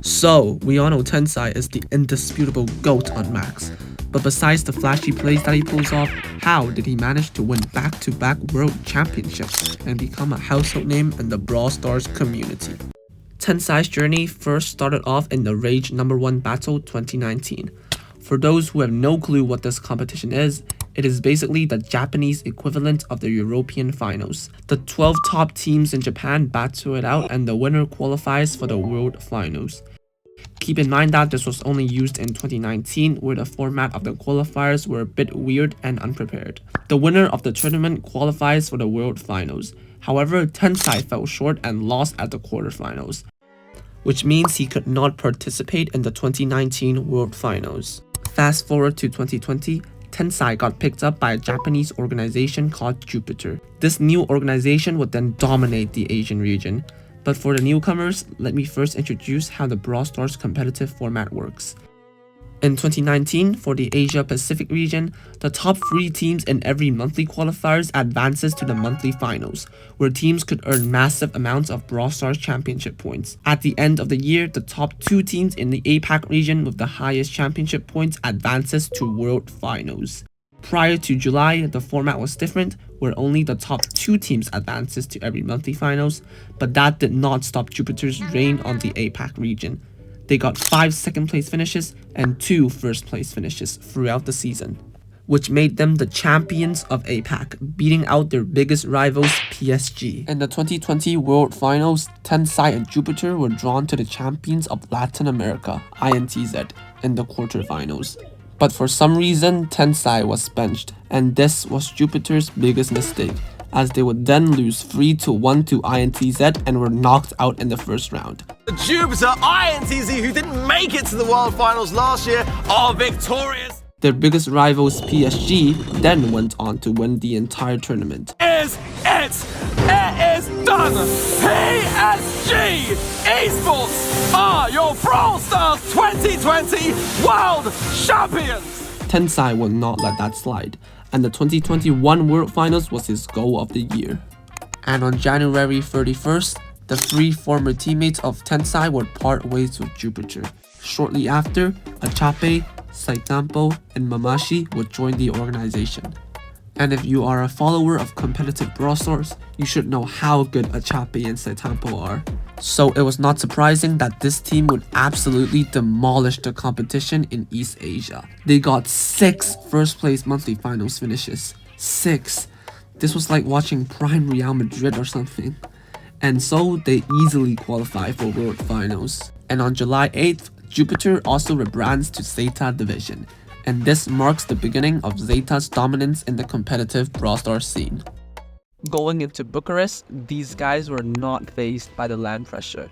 So, we all know Tensai is the indisputable GOAT on Max. But besides the flashy plays that he pulls off, how did he manage to win back-to-back world championships and become a household name in the Brawl Stars community? Tensai's journey first started off in the Rage #1 Battle 2019. For those who have no clue what this competition is, it is basically the Japanese equivalent of the European finals. The 12 top teams in Japan battle it out and the winner qualifies for the world finals. Keep in mind that this was only used in 2019, where the format of the qualifiers were a bit weird and unprepared. The winner of the tournament qualifies for the world finals. However, Tensai fell short and lost at the quarterfinals, which means he could not participate in the 2019 world finals. Fast forward to 2020, Tensai got picked up by a Japanese organization called Jupiter. This new organization would then dominate the Asian region. But for the newcomers, let me first introduce how the Brawl Stars competitive format works. In 2019, for the Asia Pacific region, the top 3 teams in every monthly qualifiers advances to the monthly finals, where teams could earn massive amounts of Brawl Stars championship points. At the end of the year, the top 2 teams in the APAC region with the highest championship points advances to world finals. Prior to July, the format was different, where only the top 2 teams advances to every monthly finals, but that did not stop Jupiter's reign on the APAC region. They got 5 second place finishes and 2 first place finishes throughout the season, which made them the champions of APAC, beating out their biggest rivals PSG. In the 2020 World Finals, Tensai and Jupiter were drawn to the champions of Latin America, INTZ, in the quarterfinals. But for some reason, Tensai was benched, and this was Jupiter's biggest mistake, as they would then lose 3-1 to INTZ and were knocked out in the first round. Jupiter, INTZ, who didn't make it to the World Finals last year, are victorious. Their biggest rivals, PSG, then went on to win the entire tournament. It is done! PSG Esports are your Brawl Stars 2020 World Champions! Tensai will not let that slide, and the 2021 World Finals was his goal of the year. And on January 31st, the 3 former teammates of Tensai would part ways with Jupiter. Shortly after, Achape, Saitampo, and Mamashi would join the organization. And if you are a follower of competitive Brawl Stars, you should know how good Achape and Saitampo are. So it was not surprising that this team would absolutely demolish the competition in East Asia. They got 6 first place monthly finals finishes. 6! This was like watching prime Real Madrid or something. And so they easily qualify for World Finals. And on July 8th, Jupiter also rebrands to Zeta Division, and this marks the beginning of Zeta's dominance in the competitive Brawl Stars scene. Going into Bucharest, these guys were not fazed by the land pressure.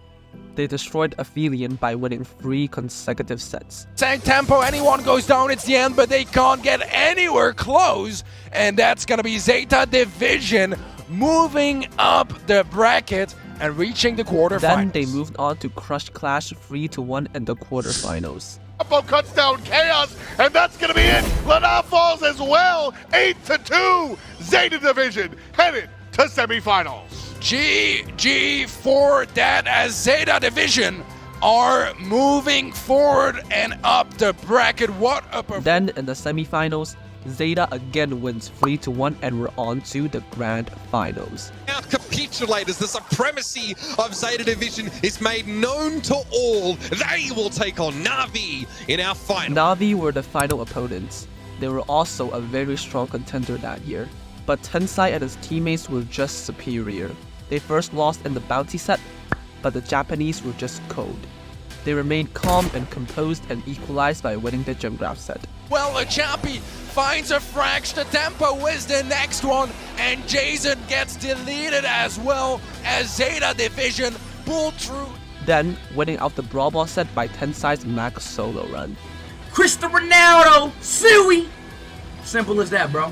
They destroyed Aphelion by winning 3 consecutive sets. Same tempo, anyone goes down, it's the end, but they can't get anywhere close, and that's gonna be Zeta Division moving up the bracket and reaching the quarterfinals. Then they moved on to Crush Clash 3-1 in the quarterfinals. Combo cuts down Chaos, and that's gonna be it. Lana falls as well, 8-2. Zeta Division headed to semifinals. GG for that, as Zeta Division are moving forward and up the bracket. What a performance. Then in the semifinals, Zeta again wins 3-1 and we're on to the grand finals. Now capitulate as the supremacy of Zeta Division is made known to all. They will take on Na'Vi in our final. Na'Vi were the final opponents. They were also a very strong contender that year. But Tensai and his teammates were just superior. They first lost in the bounty set, but the Japanese were just cold. They remained calm and composed and equalized by winning the gym grab set. Well, Achape finds a fractured tempo is the next one, and Jason gets deleted as well as Zeta Division pulled through. Then, winning out the Brawl Ball set by Tensai's max solo run. Cristiano Ronaldo, Suey. Simple as that, bro.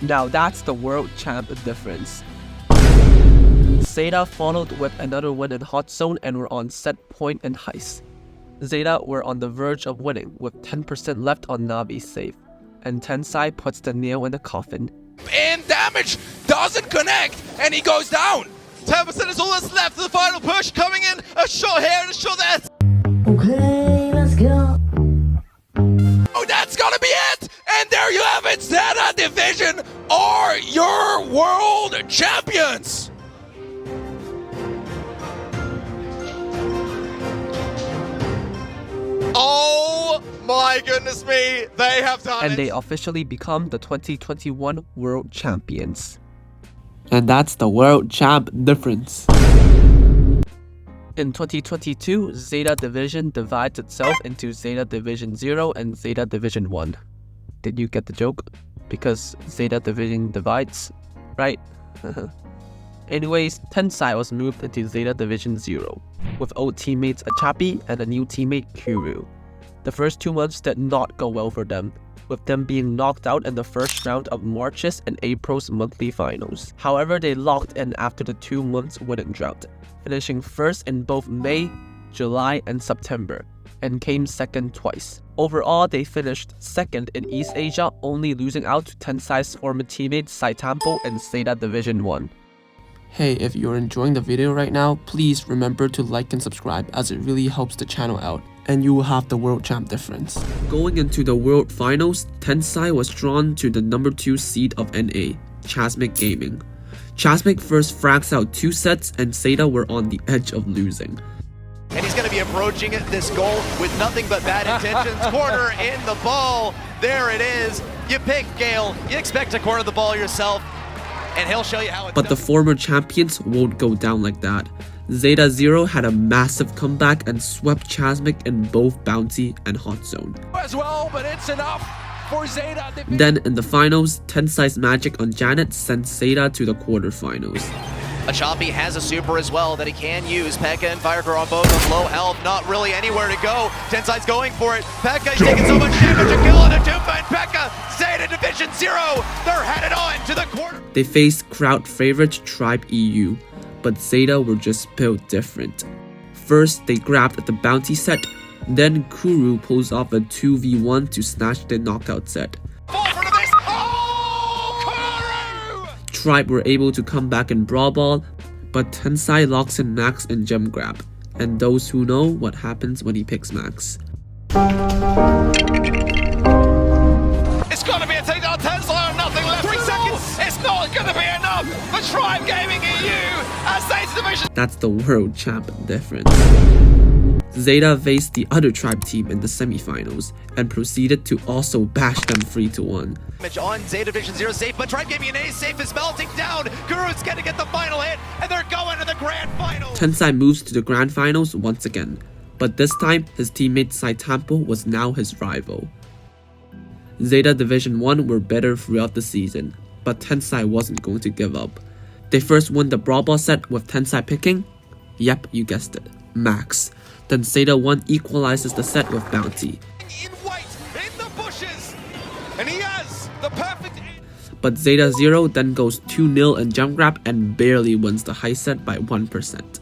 Now that's the world champ difference. Zeta followed with another win in Hot Zone and were on set point in Heist. Zeta were on the verge of winning with 10% left on Na'Vi's save, and Tensai puts the nail in the coffin. And damage doesn't connect, and he goes down. 10% is all that's left for the final push, coming in a shot here and a shot there. Okay, let's go. Oh, that's gonna be it! And there you have it! Zeta Division are your world champions! Oh my goodness me, they have done And it. they officially become the 2021 World Champions. And that's the World Champ difference. In 2022, Zeta Division divides itself into Zeta Division 0 and Zeta Division 1. Did you get the joke? Because Zeta Division divides, right? Anyways, Tensai was moved into Zeta Division 0, with old teammates Achapi and a new teammate Kuru. The first 2 months did not go well for them, with them being knocked out in the first round of March's and April's monthly finals. However, they locked in after the 2 months winning drought, finishing first in both May, July, and September, and came second twice. Overall, they finished second in East Asia, only losing out to Tensai's former teammate Saitampo in Zeta Division 1. Hey, if you're enjoying the video right now, please remember to like and subscribe as it really helps the channel out, and you will have the World Champ difference. Going into the World Finals, Tensai was drawn to the number 2 seed of NA, Chasmic Gaming. Chasmic first frags out 2 sets and Zeta were on the edge of losing. And he's going to be approaching this goal with nothing but bad intentions. Corner in the ball. There it is. You pick Gale. You expect to corner the ball yourself. And he'll show you how it's But the done. former champions won't go down like that. Zeta 0 had a massive comeback and swept Chasmic in both Bounty and Hot Zone. As well, but it's enough for Zeta Division. Then in the finals, Tensai's magic on Janet sent Zeta to the quarterfinals. Achapi has a super as well that he can use. Pekka and Firecrow on both of low health, not really anywhere to go. Tensai's going for it. Pekka taking so much damage, a kill and a Tupa and Pekka. Zeta Division 0, they're headed on to the quarter. They faced crowd favorite Tribe EU, but Zeta were just built different. First, they grabbed at the bounty set, then Kuru pulls off a 2v1 to snatch the knockout set. Forward of this. Oh, Kuru! Tribe were able to come back in Brawl Ball, but Tensai locks in Max and Gem Grab, and those who know what happens when he picks Max. It's gonna be a takedown. Tensai on nothing left. 3 seconds. It's not gonna be enough for Tribe Gaming EU as Zeta Division. That's the World Champ difference. Zeta faced the other Tribe team in the semifinals and proceeded to also bash them 3-1. On Zeta Division 0 safe, but Tribe Gaming and A safe is melting down. Guru's gonna get the final hit, and they're going to the grand final. Tensai moves to the grand finals once again, but this time his teammate Saitampo was now his rival. Zeta Division 1 were better throughout the season, but Tensai wasn't going to give up. They first won the Brawl Ball set with Tensai picking, yep, you guessed it, Max. Then Zeta 1 equalizes the set with Bounty. In white, in the bushes, and he has the perfect. But Zeta 0 then goes 2-0 in Jump Grab and barely wins the high set by 1%.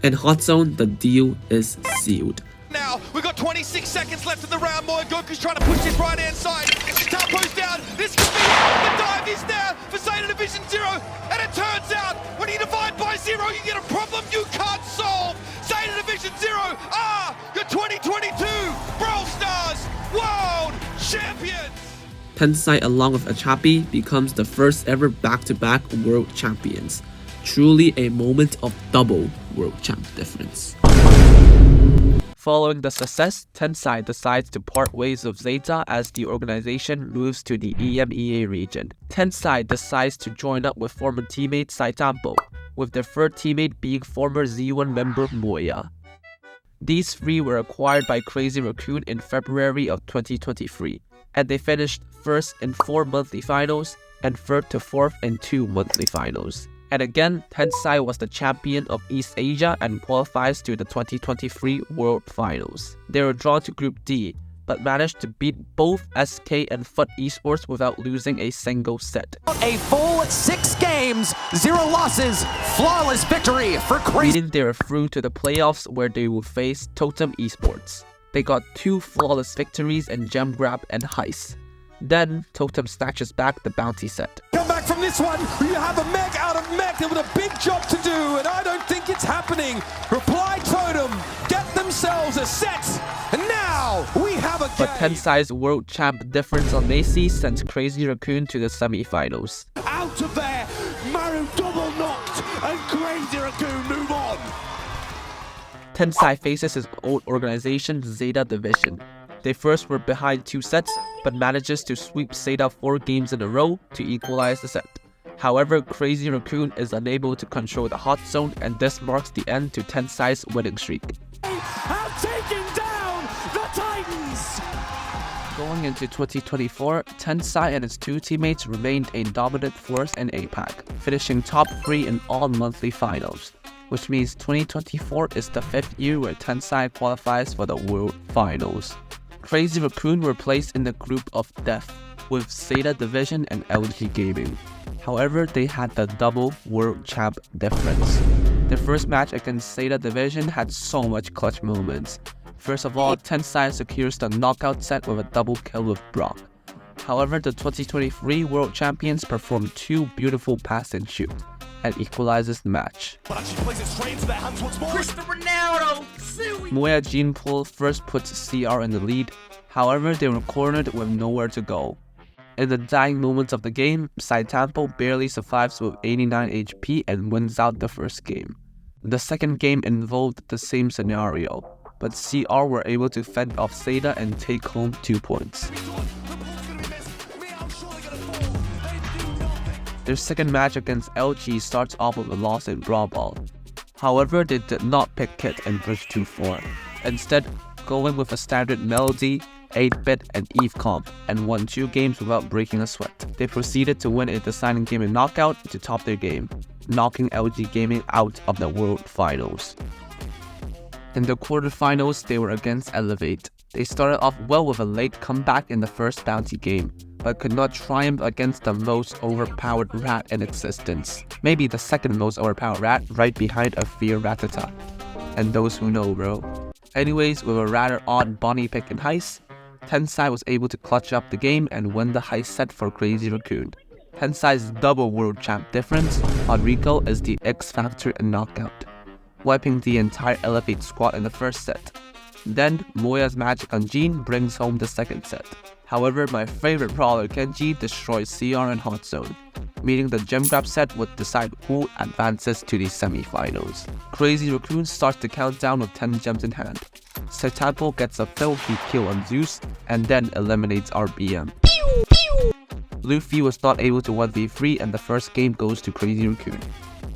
In Hot Zone, the deal is sealed. Now, we've got 26 seconds left in the round. Moy Goku's trying to push his right hand side. Tampo's down. This could be it. The dive is there for Zeta Division 0. And it turns out, when you divide by 0, you get a problem you can't solve. Zeta Division 0 are your 2022 Brawlstars World Champions. Tensai along with Achapi becomes the first ever back-to-back World Champions. Truly a moment of double World Champ difference. Following the success, Tensai decides to part ways with Zeta as the organization moves to the EMEA region. Tensai decides to join up with former teammate Saitampo, with their third teammate being former Z1 member Moya. These 3 were acquired by Crazy Raccoon in February of 2023, and they finished first in 4 monthly finals and third to fourth in 2 monthly finals. And again, Tensai was the champion of East Asia and qualifies to the 2023 World Finals. They were drawn to Group D, but managed to beat both SK and FUT Esports without losing a single set. A full 6 games, 0 losses, flawless victory for Crazy. Meaning they were through to the playoffs where they would face Totem Esports. They got 2 flawless victories in Gem Grab and Heist. Then, Totem snatches back the bounty set. Come back from this one, you have a mech out of mech with a big job to do, and I don't think it's happening. Reply Totem, get them ourselves a set, and now we have a But game. Tensai's world champ difference on Macy sends Crazy Raccoon to the semi-finals. Out of there, Maru double knocked, and Crazy Raccoon move on. Tensai faces his old organization, Zeta Division. They first were behind 2 sets, but manages to sweep Zeta 4 games in a row to equalize the set. However, Crazy Raccoon is unable to control the hot zone, and this marks the end to Tensai's winning streak. Have taken down the Titans. Going into 2024, Tensai and his 2 teammates remained a dominant force in APAC, finishing top 3 in all monthly finals, which means 2024 is the 5th year where Tensai qualifies for the World Finals. Crazy Raccoon were placed in the group of death, with Zeta Division and LG Gaming. However, they had the double world champ difference. Their first match against Zeta Division had so much clutch moments. First of all, Tensai secures the knockout set with a double kill with Brawl. However, the 2023 world champions performed 2 beautiful pass and shoot, and equalizes the match. Moya Gene Pool first puts CR in the lead, however they were cornered with nowhere to go. In the dying moments of the game, Saitampo barely survives with 89 HP and wins out the first game. The second game involved the same scenario, but CR were able to fend off Zeta and take home 2 points. Their second match against LG starts off with a loss in Brawl. However, they did not pick Kit and bridge to 4, instead going with a standard Melody, 8-bit and Eve comp, and won 2 games without breaking a sweat. They proceeded to win a deciding game in Knockout to top their game, knocking LG Gaming out of the World Finals. In the quarterfinals, they were against Elevate. They started off well with a late comeback in the first bounty game, but could not triumph against the most overpowered rat in existence. Maybe the second most overpowered rat, right behind a Fear Ratata. And those who know, bro. Anyways, with a rather odd Bonnie pick and heist, Tensai was able to clutch up the game and win the heist set for Crazy Raccoon. Tensai's double world champ difference on Rico is the X factor in Knockout, wiping the entire Elevate squad in the first set. Then, Moya's magic on Jean brings home the second set. However, my favorite brawler Kenji destroys CR in Hot Zone, meaning the gem grab set would decide who advances to the semi-finals. Crazy Raccoon starts the countdown with 10 gems in hand. Saitampo gets a filthy kill on Zeus and then eliminates RBM. Luffy was not able to 1v3 and the first game goes to Crazy Raccoon.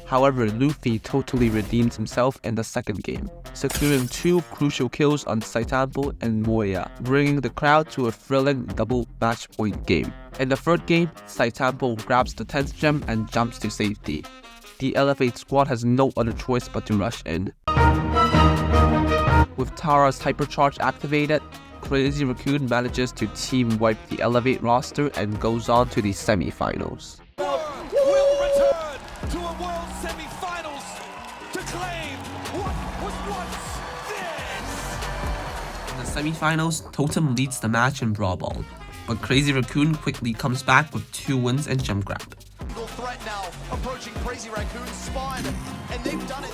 However, Luffy totally redeems himself in the second game, securing 2 crucial kills on Saitampo and Moya, bringing the crowd to a thrilling double match point game. In the third game, Saitampo grabs the 10th gem and jumps to safety. The Elevate squad has no other choice but to rush in. With Tara's hypercharge activated, Crazy Raccoon manages to team wipe the Elevate roster and goes on to the semi-finals. Will return to a world semi-finals to claim what was once theirs. In the semi-finals, Totem leads the match in Brawl, but Crazy Raccoon quickly comes back with 2 wins and gem grab. Threat now approaching Crazy Raccoon's spawn, and they've done it.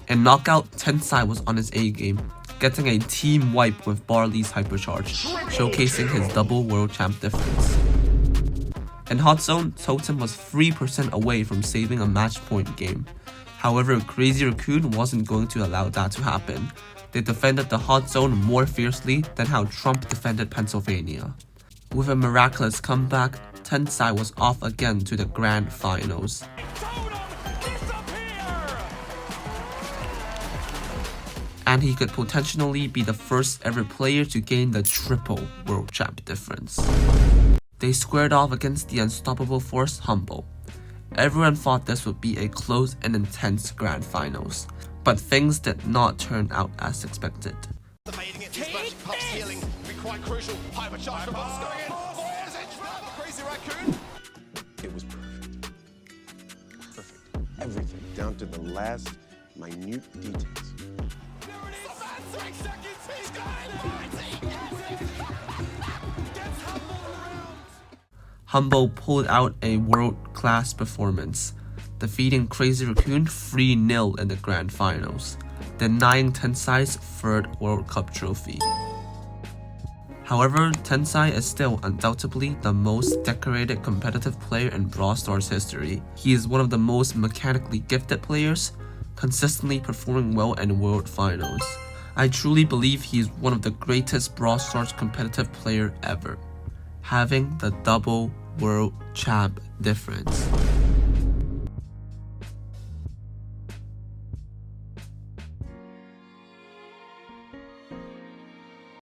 In Knockout, Tensai was on his A game, getting a team wipe with Barley's hypercharge, showcasing his double world champ difference. In Hot Zone, Totem was 3% away from saving a match point game. However, Crazy Raccoon wasn't going to allow that to happen. They defended the Hot Zone more fiercely than how Trump defended Pennsylvania. With a miraculous comeback, Tensai was off again to the grand finals. And he could potentially be the first ever player to gain the triple world champ difference. They squared off against the unstoppable force Humble. Everyone thought this would be a close and intense grand finals, but things did not turn out as expected. It was perfect. Perfect. Everything, down to the last minute details. Humble pulled out a world-class performance, defeating Crazy Raccoon 3-0 in the grand finals. denying Tensai's 3rd World Cup trophy. However, Tensai is still undoubtedly the most decorated competitive player in Brawl Stars history. He is one of the most mechanically gifted players, consistently performing well in World Finals. I truly believe he is one of the greatest Brawl Stars competitive player ever, having the double World Champ difference.